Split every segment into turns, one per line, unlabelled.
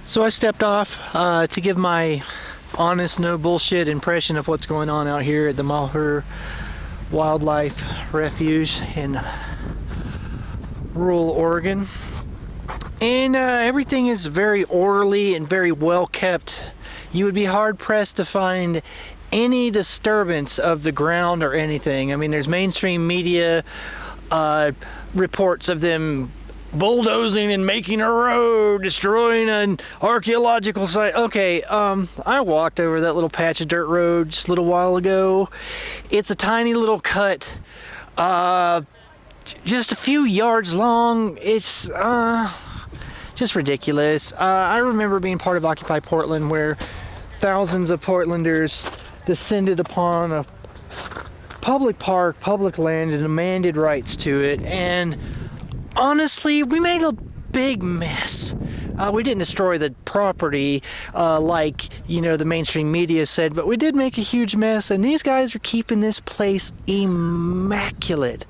So I stepped off to give my honest, no bullshit impression of what's going on out here at the Malheur Wildlife Refuge in rural Oregon. And everything is very orderly and very well kept. You would be hard pressed to find any disturbance of the ground or anything. I mean, there's mainstream media reports of them bulldozing and making a road, destroying an archaeological site. Okay, I walked over that little patch of dirt road just a little while ago. It's a tiny little cut, just a few yards long. It's just ridiculous. I remember being part of Occupy Portland, where thousands of Portlanders descended upon a public park, public land, and demanded rights to it. And honestly, we made a big mess. We didn't destroy the property like, the mainstream media said, but we did make a huge mess, and these guys are keeping this place immaculate.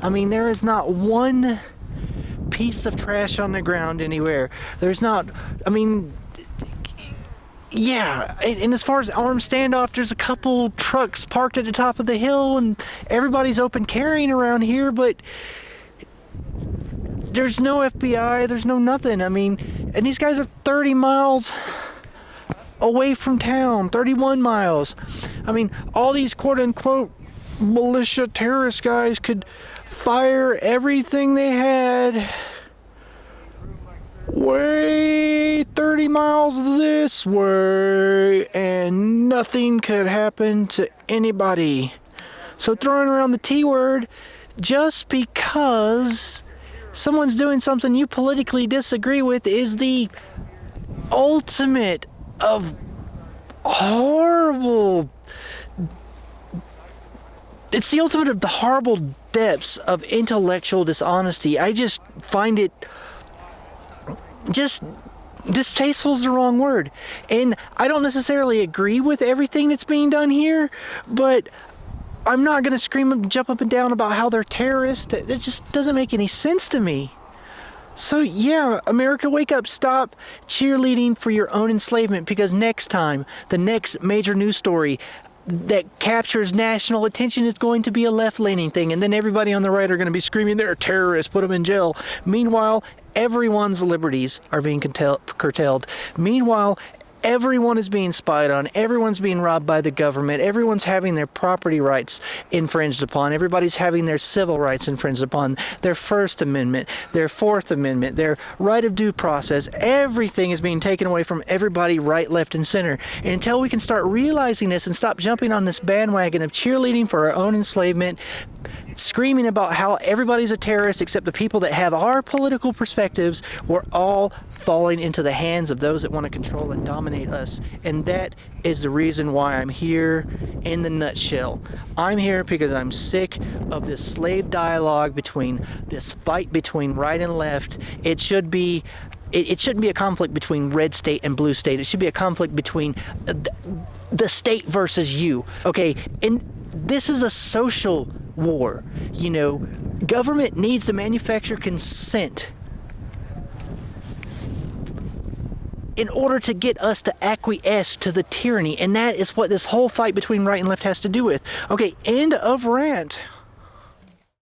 I mean, there is not one piece of trash on the ground anywhere. There's not, yeah, and as far as armed standoff, there's a couple trucks parked at the top of the hill, and everybody's open carrying around here, but there's no FBI, there's no nothing. And these guys are 30 miles away from town, 31 miles. All these quote-unquote militia terrorist guys could fire everything they had way 30 miles this way, and nothing could happen to anybody. So throwing around the T word just because someone's doing something you politically disagree with is the ultimate of horrible. It's the ultimate of the horrible depths of intellectual dishonesty. I just find it just distasteful is the wrong word. And I don't necessarily agree with everything that's being done here, but I'm not going to scream and jump up and down about how they're terrorists. It just doesn't make any sense to me. So yeah, America, wake up, stop cheerleading for your own enslavement, because next time, the next major news story that captures national attention is going to be a left-leaning thing, and then everybody on the right are going to be screaming, they're terrorists, put them in jail. Meanwhile, everyone's liberties are being curtailed. Meanwhile, everyone is being spied on. Everyone's being robbed by the government. Everyone's having their property rights infringed upon. Everybody's having their civil rights infringed upon. Their First Amendment, their Fourth Amendment, their right of due process. Everything is being taken away from everybody, right, left, and center. And until we can start realizing this and stop jumping on this bandwagon of cheerleading for our own enslavement, screaming about how everybody's a terrorist except the people that have our political perspectives, we're all falling into the hands of those that want to control and dominate us. And that is the reason why I'm here in the nutshell. I'm here because I'm sick of this slave dialogue between this fight between right and left. It shouldn't be a conflict between red state and blue state. It should be a conflict between the state versus you. Okay, and this is a social war. Government needs to manufacture consent in order to get us to acquiesce to the tyranny, and that is what this whole fight between right and left has to do with. Okay, end of rant.